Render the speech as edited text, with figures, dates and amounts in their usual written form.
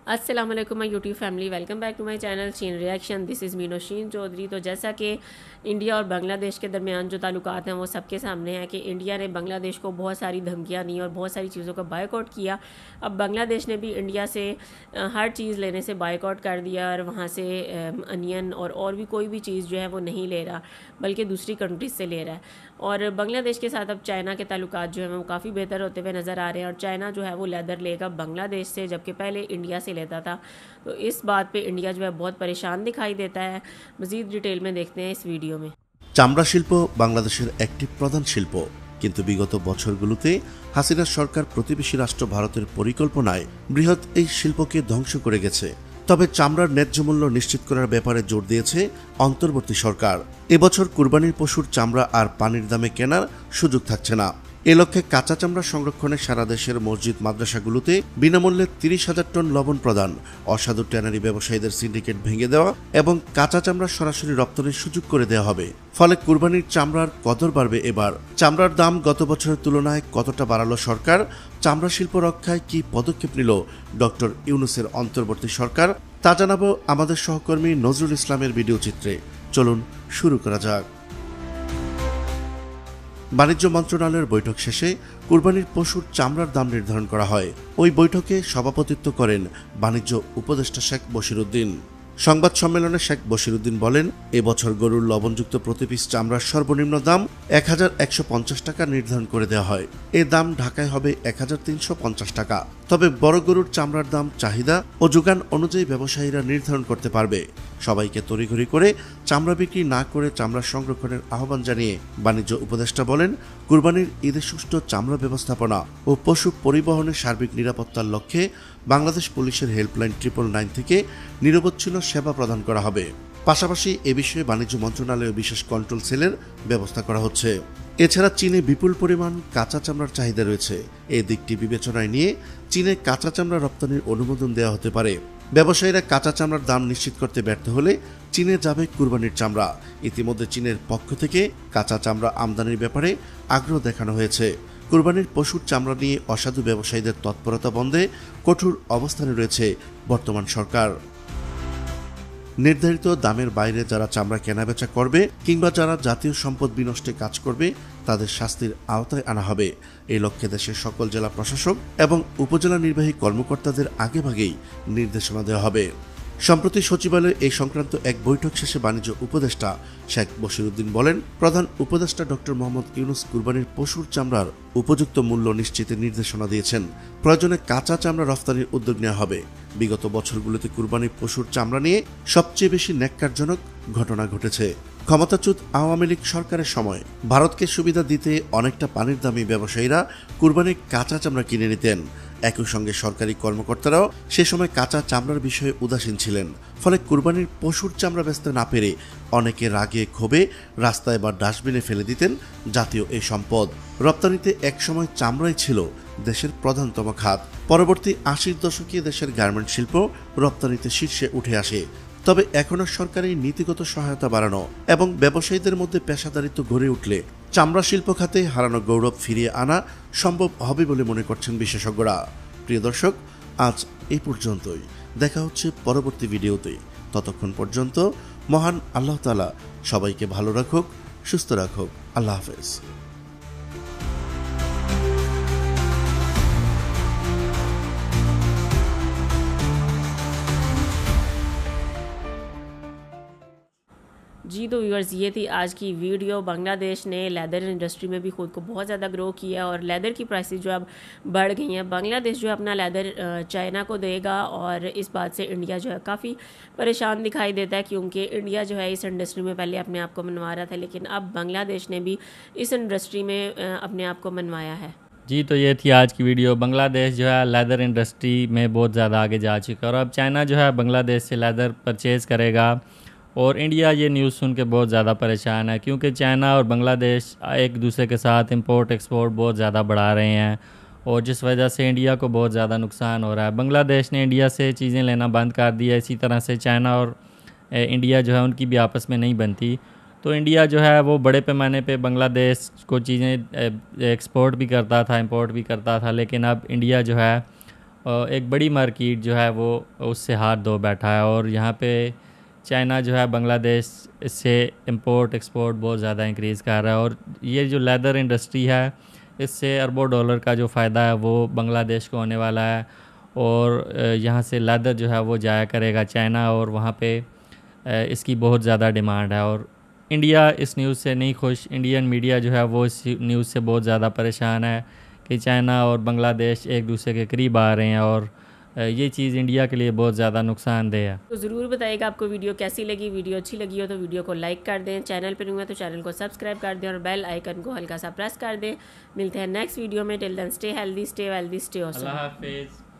अस्सलाम वालेकुम my YouTube family, welcome back to my channel चीन reaction. This is Meeno Sheen Chaudhary. तो जैसा कि इंडिया और बांग्लादेश के दरमियान जो ताल्लुकात हैं वो सबके सामने है कि इंडिया ने बांग्लादेश को बहुत सारी धमकियां दी और बहुत सारी चीज़ों का बायकॉट किया। अब बांग्लादेश ने भी इंडिया से हर चीज़ लेने से बायकॉट कर दिया और वहाँ से अनियन और भी कोई भी चीज़ जो है वो नहीं ले रहा, बल्कि दूसरी कंट्रीज से ले रहा है। और बांग्लादेश के साथ अब चाइना के ताल्लुकात जो है वो काफ़ी बेहतर होते हुए नज़र आ रहे हैं और चाइना जो है वो लेदर लेगा बांग्लादेश से, जबकि पहले इंडिया से लेता था। तो इस बात पे इंडिया जो है बहुत परेशान दिखाई देता है। मज़ीद डिटेल में देखते हैं इस वीडियो में। চামড়া শিল্প বাংলাদেশের একটি প্রধান শিল্প, কিন্তু বিগত বছরগুলোতে হাসিনা সরকার প্রতিবেশী রাষ্ট্র ভারতের পরিকল্পনায় বৃহৎ এই শিল্পকে ধ্বংস করে গেছে। তবে চামড়ার ন্যায্য মূল্য নিশ্চিত করার ব্যাপারে জোর দিয়েছে অন্তর্বর্তী সরকার। এবছর কুরবানির পশুর চামড়া আর পানির দামে কেনার সুযোগ থাকছে না। এ লক্ষ্যে কাঁচা চামড়া সংরক্ষণে সারা দেশের মসজিদ মাদ্রাসাগুলোতে বিনামূল্যে ৩০,০০০ টন লবণ প্রদান, অসাধু ট্যানারি ব্যবসায়ীদের সিন্ডিকেট ভেঙে দেওয়া এবং কাঁচা চামড়া সরাসরি রপ্তানির সুযোগ করে দেওয়া হবে। ফলে কুরবানির চামড়ার কদর বাড়বে। এবার চামড়ার দাম গত বছরের তুলনায় কতটা বাড়ালো সরকার, চামড়া শিল্প রক্ষায় কি পদক্ষেপ নিল ডক্টর ইউনূসের অন্তর্বর্তী সরকার, তা জানাবো আমাদের সহকর্মী নজরুল ইসলামের ভিডিও চিত্রে। চলুন শুরু করা যাক। বাণিজ্য মন্ত্রণালয়ের বৈঠক শেষে কুরবানির পশুর চামড়ার দাম নির্ধারণ করা হয়। ওই বৈঠকে সভাপতিত্ব করেন বাণিজ্য উপদেষ্টা শেখ বশিরউদ্দিন। সংবাদ সম্মেলনে শেখ বশিরউদ্দিন বলেন, এবছর গরুর লবণযুক্ত প্রতি পিস চামড়ার সর্বনিম্ন দাম ১,১৫০ টাকা নির্ধারণ করে দেওয়া হয়। এ দাম ঢাকায় হবে ১,৩৫০ টাকা। তবে বড় গরুর চামড়ার দাম চাহিদা ও যোগান অনুযায়ী ব্যবসায়ীরা নির্ধারণ করতে পারবে। সবাইকে তড়িঘড়ি করে চামড়া বিক্রি না করে চামড়া সংরক্ষণের আহ্বান জানিয়ে বাণিজ্য উপদেষ্টা বলেন, কুরবানির ঈদে সুষ্ঠু চামড়া ব্যবস্থাপনা ও পশু পরিবহনের সার্বিক নিরাপত্তার লক্ষ্যে বাংলাদেশ পুলিশের হেল্পলাইন 999 থেকে নিরবচ্ছিন্ন সেবা প্রদান করা হবে। পাশাপাশি এ বিষয়ে বাণিজ্য মন্ত্রণালয়ের বিশেষ কন্ট্রোল সেলের ব্যবস্থা করা হচ্ছে। এছাড়া চীনে বিপুল পরিমাণ কাঁচা চামড়ার চাহিদা রয়েছে। এই দিকটি বিবেচনায় নিয়ে চীনে কাঁচা চামড়া রপ্তানির অনুমোদন দেওয়া হতে পারে। ব্যবসায়ীরা কাঁচা চামড়ার দাম নিশ্চিত করতে ব্যর্থ হলে চীনে যাবে কুরবানির চামড়া। ইতিমধ্যে চীনের পক্ষ থেকে কাঁচা চামড়া আমদানির ব্যাপারে আগ্রহ দেখানো হয়েছে। কুরবানির পশুর চামড়া নিয়ে অসাধু ব্যবসায়ীদের তৎপরতা বন্ধে কঠোর অবস্থানে রয়েছে বর্তমান সরকার। নির্ধারিত দামের বাইরে যারা চামড়া কেনাবেচা করবে কিংবা যারা জাতীয় সম্পদ বিনষ্টে কাজ করবে তাদের শাস্তির আওতায় আনা হবে। এই লক্ষ্যে দেশের সকল জেলা প্রশাসক এবং উপজেলা নির্বাহী কর্মকর্তাদের আগেভাগেই নির্দেশনা দেওয়া হবে। সম্প্রতি সচিবালয়ে এই সংক্রান্ত এক বৈঠক শেষে বাণিজ্য উপদেষ্টা শেখ বশিরউদ্দিন বলেন, প্রধান উপদেষ্টা ডক্টর মোহাম্মদ ইউনূস কুরবানির পশুর চামড়ার উপযুক্ত মূল্য নিশ্চিতের নির্দেশনা দিয়েছেন। প্রয়োজনে কাঁচা চামড়া রফতানির উদ্যোগ নেওয়া হবে। বিগত বছরগুলোতে কুরবানির পশুর চামড়া নিয়ে সবচেয়ে বেশি ন্যাক্কারজনক ঘটনা ঘটেছে। ক্ষমতাচ্যুত আওয়ামী লীগ সরকারের সময় ভারতকে সুবিধা দিতে অনেকটা পানির দামি ব্যবসায়ীরা কুরবানির কাঁচা চামড়া কিনে নিতেন। একই সঙ্গে সরকারি কর্মকর্তারাও সে সময় কাঁচা চামড়ার বিষয়ে উদাসীন ছিলেন। ফলে কুরবানির পশুর চামড়া বেচতে না পেরে অনেকে রাগে ক্ষোভে রাস্তায় বা ডাস্টবিনে ফেলে দিতেন জাতীয় এই সম্পদ। রপ্তানিতে একসময় চামড়াই ছিল দেশের প্রধানতম খাত। পরবর্তী ৮০ দশকে দেশের গার্মেন্ট শিল্প রপ্তানিতে শীর্ষে উঠে আসে। তবে এখনও সরকারি নীতিগত সহায়তা বাড়ানো এবং ব্যবসায়ীদের মধ্যে পেশাদারিত্ব গড়ে উঠলে চামড়া শিল্প খাতে হারানো গৌরব ফিরিয়ে আনা সম্ভব হবে বলে মনে করছেন বিশেষজ্ঞরা। প্রিয় দর্শক, আজ এই পর্যন্তই। দেখা হচ্ছে পরবর্তী ভিডিওতে। ততক্ষণ পর্যন্ত মহান আল্লাহ তাআলা সবাইকে ভালো রাখুক, সুস্থ রাখুক। আল্লাহ হাফেজ। जी तो व्यूअर्स, ये थी आज की वीडियो। बांग्लादेश ने लेदर इंडस्ट्री में भी ख़ुद को बहुत ज़्यादा ग्रो किया और लेदर की प्राइसेस जो अब बढ़ गई हैं। बांग्लादेश जो है अपना लेदर चाइना को देगा और इस बात से इंडिया जो है काफ़ी परेशान दिखाई देता है, क्योंकि इंडिया जो है इस इंडस्ट्री में पहले अपने आप को मनवा रहा था, लेकिन अब बांग्लादेश ने भी इस इंडस्ट्री में अपने आप को मनवाया है। जी तो ये थी आज की वीडियो। बांग्लादेश जो है लेदर इंडस्ट्री में बहुत ज़्यादा आगे जा चुका है और अब चाइना जो है बांग्लादेश से लेदर परचेज़ करेगा और इंडिया ये न्यूज़ सुन के बहुत ज़्यादा परेशान है, क्योंकि चाइना और बांग्लादेश एक दूसरे के साथ इंपोर्ट एक्सपोर्ट बहुत ज़्यादा बढ़ा रहे हैं और जिस वजह से इंडिया को बहुत ज़्यादा नुकसान हो रहा है। बांग्लादेश ने इंडिया से चीज़ें लेना बंद कर दिया। इसी तरह से चाइना और इंडिया जो है उनकी भी आपस में नहीं बनती। तो इंडिया जो है वो बड़े पैमाने पे बांग्लादेश को चीज़ें एक्सपोर्ट भी करता था, इंपोर्ट भी करता था, लेकिन अब इंडिया जो है एक बड़ी मार्केट जो है वो उससे हाथ धो बैठा है। और यहाँ पे चाइना जो है बांग्लादेश से इंपोर्ट एक्सपोर्ट बहुत ज़्यादा इंक्रीज़ कर रहा है। और ये जो लेदर इंडस्ट्री है इससे अरबों डॉलर का जो फ़ायदा है वो बांग्लादेश को होने वाला है। और यहाँ से लेदर जो है वो जाया करेगा चाइना, और वहाँ पे इसकी बहुत ज़्यादा डिमांड है। और इंडिया इस न्यूज़ से नहीं खुश। इंडियन मीडिया जो है वो इस न्यूज़ से बहुत ज़्यादा परेशान है कि चाइना और बांग्लादेश एक दूसरे के करीब आ रहे हैं, और ये चीज़ इंडिया के लिए बहुत ज़्यादा नुकसानदेह है। तो ज़रूर बताइएगा आपको वीडियो कैसी लगी। वीडियो अच्छी लगी हो तो वीडियो को लाइक कर दें, चैनल पर नहीं तो चैनल को सब्सक्राइब कर दें और बेल आइकन को हल्का सा प्रेस कर दें। मिलते हैं नेक्स्ट वीडियो में। Till then stay healthy, stay wealthy, stay awesome. अल्लाह हाफिज़।